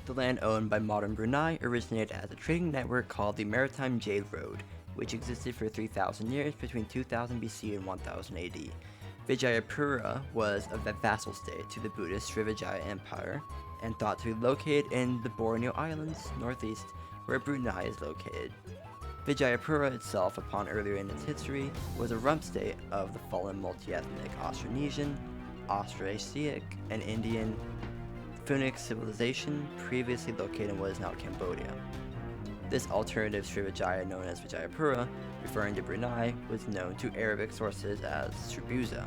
The land owned by modern Brunei originated as a trading network called the Maritime Jade Road, which existed for 3,000 years between 2000 BC and 1000 AD. Vijayapura was a vassal state to the Buddhist Srivijaya Empire and thought to be located in the Borneo Islands, northeast, where Brunei is located. Vijayapura itself, upon earlier in its history, was a rump state of the fallen multi-ethnic Austronesian, Austrasiatic, and Indian Punic civilization previously located in what is now Cambodia. This alternative Srivijaya, known as Vijayapura, referring to Brunei, was known to Arabic sources as Sribuza.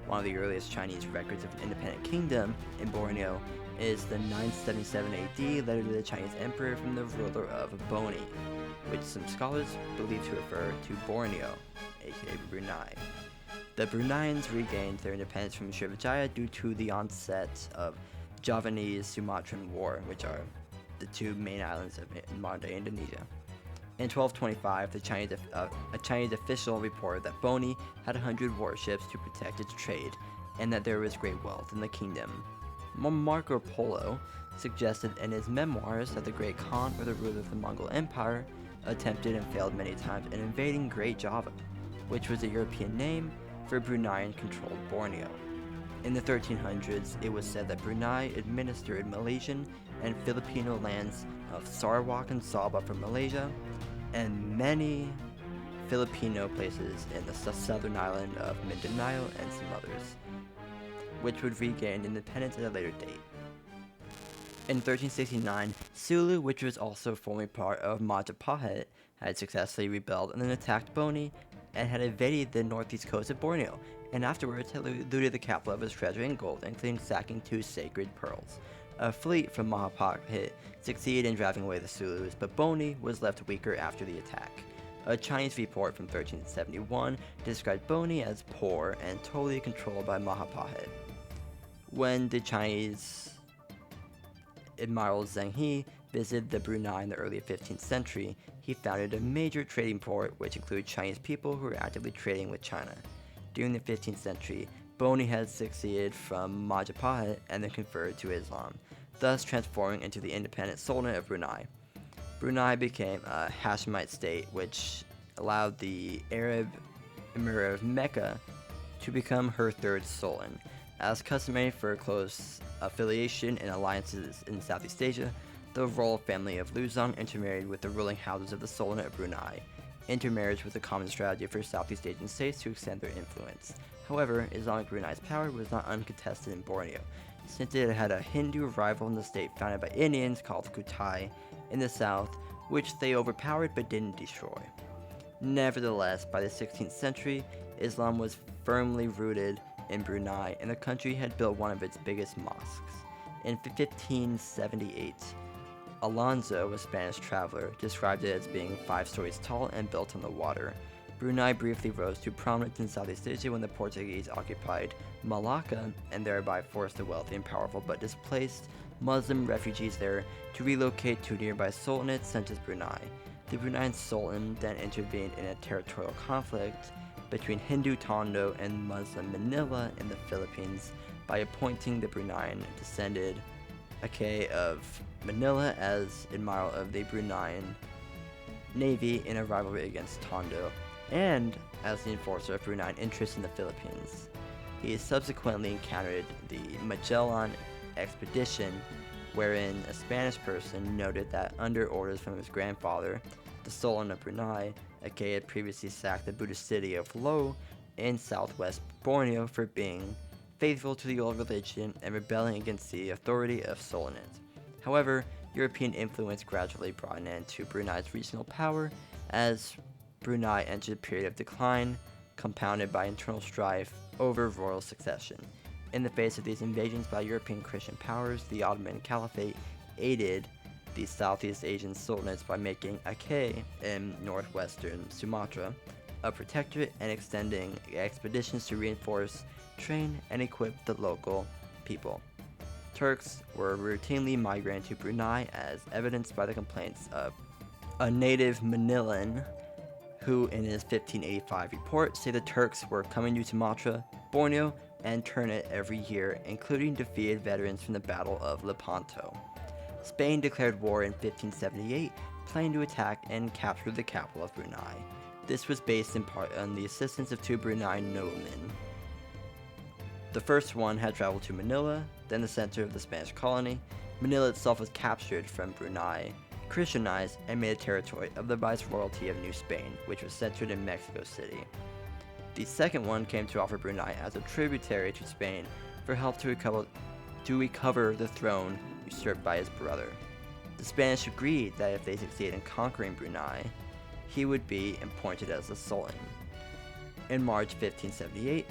One of the earliest Chinese records of an independent kingdom in Borneo is the 977 AD letter to the Chinese emperor from the ruler of Boni, which some scholars believe to refer to Borneo, aka Brunei. The Bruneians regained their independence from Srivijaya due to the onset of Javanese-Sumatran War, which are the two main islands of modern-day Indonesia. In 1225, a Chinese official reported that Boni had 100 warships to protect its trade, and that there was great wealth in the kingdom. Marco Polo suggested in his memoirs that the Great Khan, or the ruler of the Mongol Empire, attempted and failed many times in invading Great Java, which was a European name for Bruneian-controlled Borneo. In the 1300s, it was said that Brunei administered Malaysian and Filipino lands of Sarawak and Sabah from Malaysia, and many Filipino places in the southern island of Mindanao and some others, which would regain independence at a later date. In 1369, Sulu, which was also formerly part of Majapahit, had successfully rebelled and then attacked Boni and had invaded the northeast coast of Borneo, and afterwards had looted the capital of its treasure in gold, including sacking 2 sacred pearls. A fleet from Majapahit succeeded in driving away the Sulus, but Boni was left weaker after the attack. A Chinese report from 1371 described Boni as poor and totally controlled by Majapahit. When the Chinese Admiral Zheng He visited the Brunei in the early 15th century, he founded a major trading port which included Chinese people who were actively trading with China. During the 15th century, Boni had succeeded from Majapahit and then converted to Islam, thus transforming into the independent Sultanate of Brunei. Brunei became a Hashemite state, which allowed the Arab Emir of Mecca to become her third sultan. As customary for close affiliation and alliances in Southeast Asia, the royal family of Luzon intermarried with the ruling houses of the Sultanate of Brunei. Intermarriage was a common strategy for Southeast Asian states to extend their influence. However, Islamic Brunei's power was not uncontested in Borneo, since it had a Hindu rival in the state founded by Indians called Kutai in the south, which they overpowered but didn't destroy. Nevertheless, by the 16th century, Islam was firmly rooted in Brunei, and the country had built one of its biggest mosques. In 1578, Alonso, a Spanish traveler, described it as being 5 stories tall and built on the water. Brunei briefly rose to prominence in Southeast Asia when the Portuguese occupied Malacca and thereby forced the wealthy and powerful but displaced Muslim refugees there to relocate to nearby sultanates such as Brunei. The Bruneian Sultan then intervened in a territorial conflict between Hindu Tondo and Muslim Manila in the Philippines by appointing the Bruneian descended Aceh of Manila as admiral of the Bruneian Navy in a rivalry against Tondo, and as the enforcer of Bruneian interests in the Philippines. He subsequently encountered the Magellan expedition, wherein a Spanish person noted that under orders from his grandfather, the Sultan of Brunei, Aceh had previously sacked the Buddhist city of Lo in southwest Borneo for being faithful to the old religion and rebelling against the authority of Sultanate. However, European influence gradually brought an end to Brunei's regional power as Brunei entered a period of decline, compounded by internal strife over royal succession. In the face of these invasions by European Christian powers, the Ottoman Caliphate aided the Southeast Asian sultanates by making Aceh in northwestern Sumatra a protectorate and extending expeditions to reinforce, train, and equip the local people. Turks were routinely migrating to Brunei, as evidenced by the complaints of a native Manilan who in his 1585 report say the Turks were coming to Sumatra, Borneo, and Ternate every year, including defeated veterans from the Battle of Lepanto. Spain declared war in 1578, planning to attack and capture the capital of Brunei. This was based in part on the assistance of two Brunei noblemen. The first one had traveled to Manila, then the center of the Spanish colony. Manila itself was captured from Brunei, Christianized, and made a territory of the Viceroyalty of New Spain, which was centered in Mexico City. The second one came to offer Brunei as a tributary to Spain for help to recover the throne usurped by his brother. The Spanish agreed that if they succeeded in conquering Brunei, he would be appointed as the Sultan. In March 1578,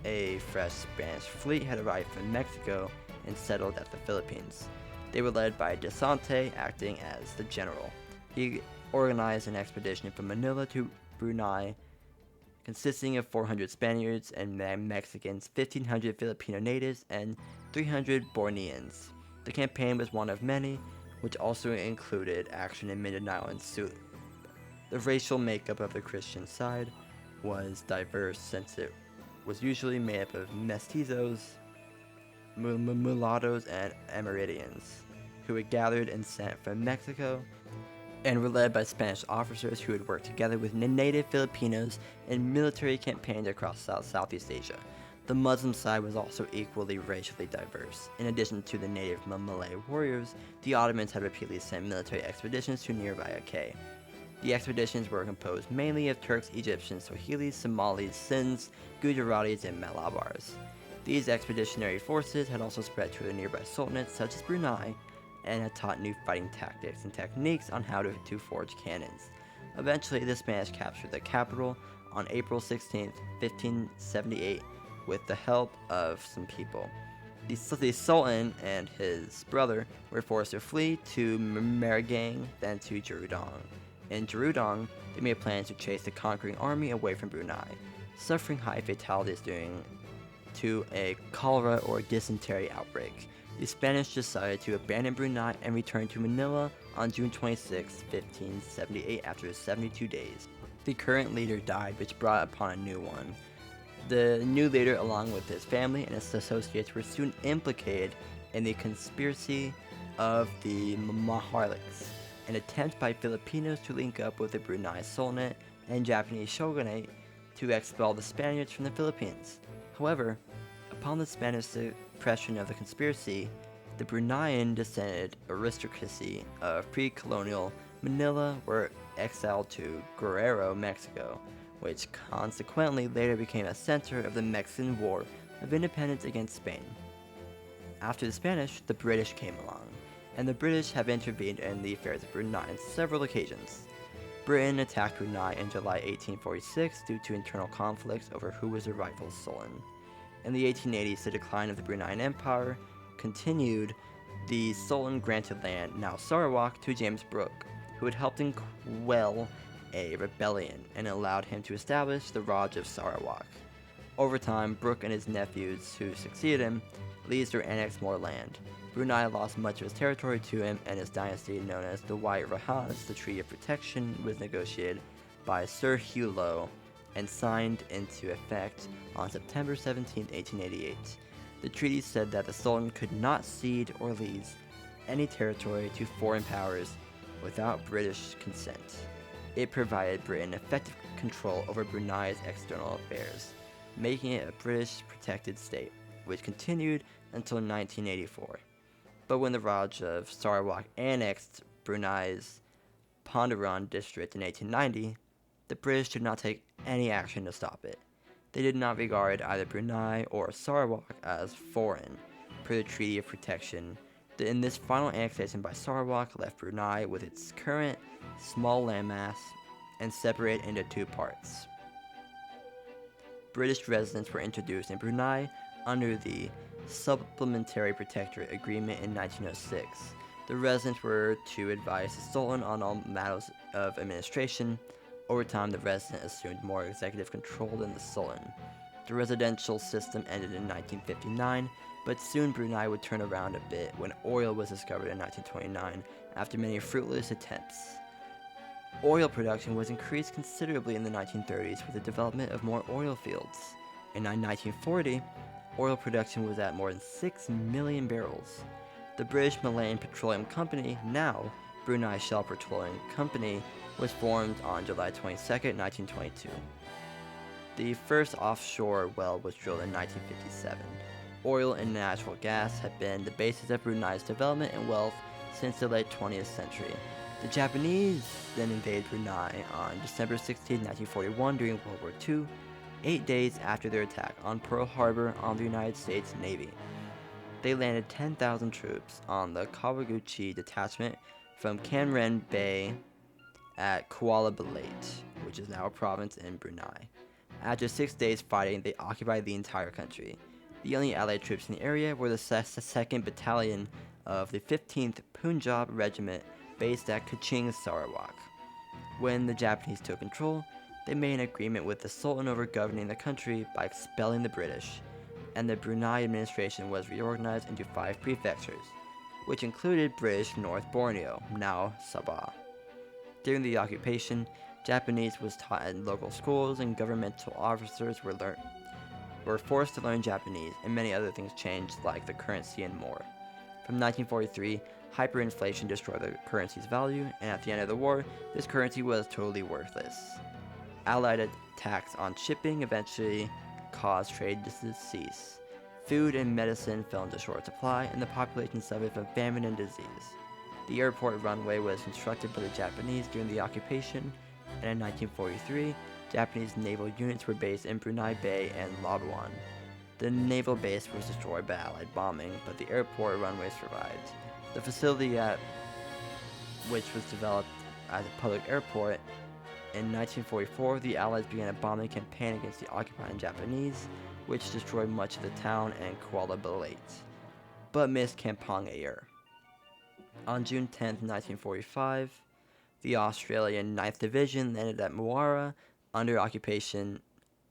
a fresh Spanish fleet had arrived from Mexico and settled at the Philippines. They were led by De Sante, acting as the general. He organized an expedition from Manila to Brunei, consisting of 400 Spaniards and Mexicans, 1,500 Filipino natives, and 300 Borneans. The campaign was one of many, which also included action in Mindanao and Sulu. The racial makeup of the Christian side was diverse, since it was usually made up of mestizos, mulattoes, and Amerindians, who had gathered and sent from Mexico, and were led by Spanish officers who had worked together with native Filipinos in military campaigns across Southeast Asia. The Muslim side was also equally racially diverse. In addition to the native Malay warriors, the Ottomans had repeatedly sent military expeditions to nearby Aceh. The expeditions were composed mainly of Turks, Egyptians, Swahilis, Somalis, Sinds, Gujaratis, and Malabars. These expeditionary forces had also spread to the nearby sultanates such as Brunei, and had taught new fighting tactics and techniques on how to forge cannons. Eventually, the Spanish captured the capital on April 16, 1578, with the help of some people. The Sultan and his brother were forced to flee to Marigang, then to Jerudong. In Jerudong, they made plans to chase the conquering army away from Brunei, suffering high fatalities due to a cholera or dysentery outbreak. The Spanish decided to abandon Brunei and return to Manila on June 26, 1578, after 72 days. The current leader died, which brought upon a new one. The new leader, along with his family and his associates, were soon implicated in the conspiracy of the Maharliks, an attempt by Filipinos to link up with the Brunei Sultanate and Japanese shogunate to expel the Spaniards from the Philippines. However, upon the Spanish suppression of the conspiracy, the Bruneian descended aristocracy of pre-colonial Manila were exiled to Guerrero, Mexico, which consequently later became a center of the Mexican War of Independence against Spain. After the Spanish, the British came along, and the British have intervened in the affairs of Brunei on several occasions. Britain attacked Brunei in July 1846 due to internal conflicts over who was the rightful sultan. In the 1880s, the decline of the Bruneian Empire continued. The Sultan granted land, now Sarawak, to James Brooke, who had helped him quell a rebellion and allowed him to establish the Raj of Sarawak. Over time, Brooke and his nephews, who succeeded him, leased or annexed more land. Brunei lost much of his territory to him, and his dynasty, known as the White Rajas, the Treaty of Protection, was negotiated by Sir Hugh Low and signed into effect on September 17, 1888. The treaty said that the Sultan could not cede or lease any territory to foreign powers without British consent. It provided Britain effective control over Brunei's external affairs, making it a British protected state, which continued until 1984. But when the Raj of Sarawak annexed Brunei's Pondoran district in 1890, the British did not take any action to stop it. They did not regard either Brunei or Sarawak as foreign, per the Treaty of Protection. In this final annexation by Sarawak left Brunei with its current small landmass and separated into two parts. British residents were introduced in Brunei under the Supplementary Protectorate Agreement in 1906. The residents were to advise the Sultan on all matters of administration. Over time, the resident assumed more executive control than the Sultan. The residential system ended in 1959, but soon Brunei would turn around a bit when oil was discovered in 1929 after many fruitless attempts. Oil production was increased considerably in the 1930s with the development of more oil fields. In 1940, oil production was at more than 6 million barrels. The British Malayan Petroleum Company, now Brunei Shell Petroleum Company, was formed on July 22, 1922. The first offshore well was drilled in 1957. Oil and natural gas had been the basis of Brunei's development and wealth since the late 20th century. The Japanese then invaded Brunei on December 16, 1941 during World War II, 8 days after their attack on Pearl Harbor on the United States Navy. They landed 10,000 troops on the Kawaguchi detachment from Cam Ranh Bay at Kuala Belait, which is now a province in Brunei. After 6 days fighting, they occupied the entire country. The only Allied troops in the area were the 2nd Battalion of the 15th Punjab Regiment based at Kuching, Sarawak. When the Japanese took control, they made an agreement with the Sultan over governing the country by expelling the British, and the Brunei administration was reorganized into 5 prefectures, which included British North Borneo, now Sabah. During the occupation, Japanese was taught in local schools and governmental officers were forced to learn Japanese, and many other things changed like the currency and more. From 1943, hyperinflation destroyed the currency's value, and at the end of the war, this currency was totally worthless. Allied attacks on shipping eventually caused trade to cease. Food and medicine fell into short supply, and the population suffered from famine and disease. The airport runway was constructed by the Japanese during the occupation, and in 1943, Japanese naval units were based in Brunei Bay and Labuan. The naval base was destroyed by Allied bombing, but the airport runway survived. The facility which was developed as a public airport, in 1944, the Allies began a bombing campaign against the occupying Japanese, which destroyed much of the town and Kuala Belait, but missed Kampong Ayer. On June 10, 1945, the Australian 9th Division landed at Muara under occupation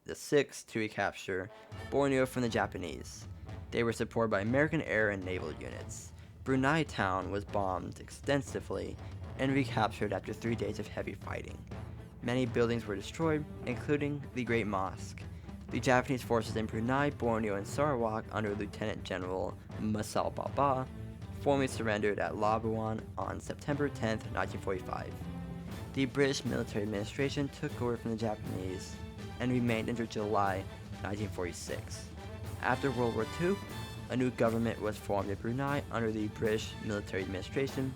the 6th to recapture Borneo from the Japanese. They were supported by American air and naval units. Brunei town was bombed extensively and recaptured after 3 days of heavy fighting. Many buildings were destroyed, including the Great Mosque. The Japanese forces in Brunei, Borneo, and Sarawak under Lieutenant General Masao Baba formally surrendered at Labuan on September 10, 1945. The British military administration took over from the Japanese and remained until July 1946. After World War II, a new government was formed in Brunei under the British military administration,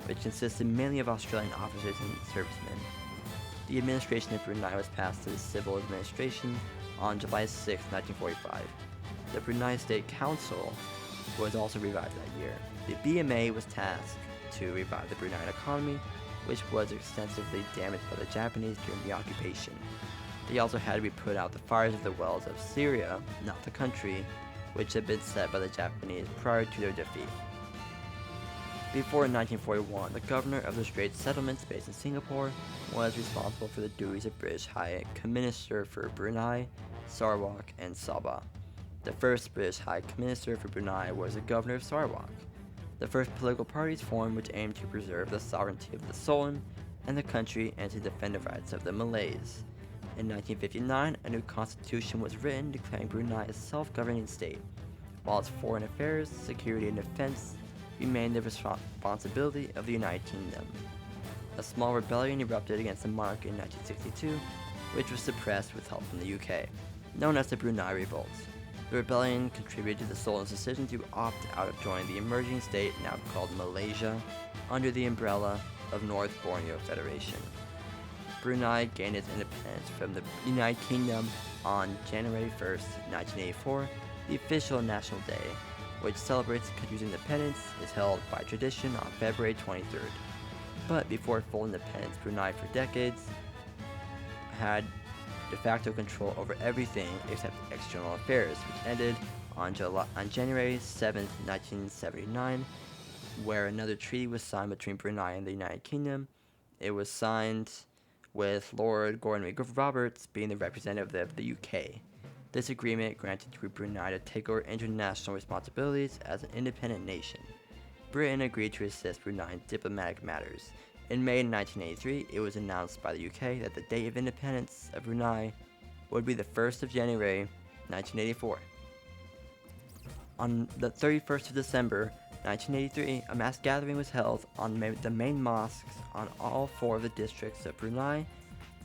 which consisted mainly of Australian officers and servicemen. The administration of Brunei was passed to the civil administration on July 6, 1945. The Brunei State Council was also revived that year. The BMA was tasked to revive the Bruneian economy, which was extensively damaged by the Japanese during the occupation. They also had to be put out the fires of the wells of Syria, not the country, which had been set by the Japanese prior to their defeat. Before 1941, the governor of the Straits Settlements based in Singapore was responsible for the duties of British High Commissioner for Brunei, Sarawak, and Sabah. The first British High Commissioner for Brunei was the governor of Sarawak. The first political parties formed which aimed to preserve the sovereignty of the Sultan and the country and to defend the rights of the Malays. In 1959, a new constitution was written declaring Brunei a self-governing state, while its foreign affairs, security, and defense remained the responsibility of the United Kingdom. A small rebellion erupted against the monarchy in 1962, which was suppressed with help from the UK, known as the Brunei Revolt. The rebellion contributed to the Sultan's decision to opt out of joining the emerging state now called Malaysia under the umbrella of North Borneo Federation. Brunei gained its independence from the United Kingdom on January 1, 1984. The official national day, which celebrates the country's independence, is held by tradition on February 23rd. But before full independence, Brunei for decades had de facto control over everything except external affairs, which ended on January 7, 1979, where another treaty was signed between Brunei and the United Kingdom. It was signed with Lord Gordon Roberts being the representative of the UK. This agreement granted to Brunei to take over international responsibilities as an independent nation. Britain agreed to assist Brunei in diplomatic matters. In May 1983, it was announced by the UK that the date of independence of Brunei would be the 1st of January 1984. On the 31st of December 1983, a mass gathering was held on the main mosques on all 4 of the districts of Brunei,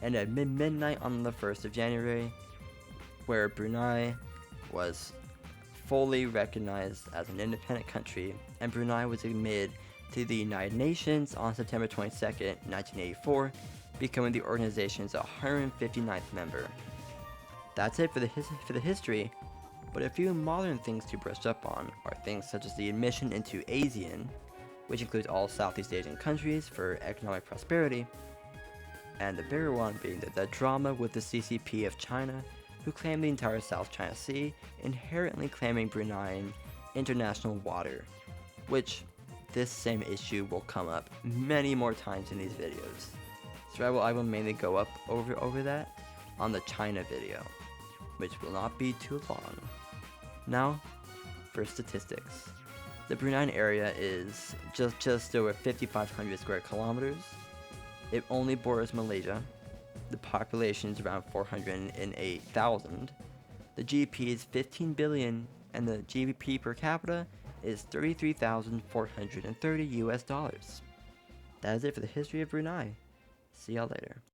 and at midnight on the 1st of January, where Brunei was fully recognized as an independent country, and Brunei was admitted to the United Nations on September 22nd, 1984, becoming the organization's 159th member. That's it for the history, but a few modern things to brush up on are things such as the admission into ASEAN, which includes all Southeast Asian countries for economic prosperity, and the bigger one being the drama with the CCP of China, who claim the entire South China Sea, inherently claiming Bruneian international water, which this same issue will come up many more times in these videos. So I will mainly go up over that on the China video, which will not be too long. Now, for statistics. The Brunei area is just over 5,500 square kilometers. It only borders Malaysia. The population is around 408,000. The GDP is 15 billion, and the GDP per capita is 33,430 US dollars. That is it for the history of Brunei. See y'all later.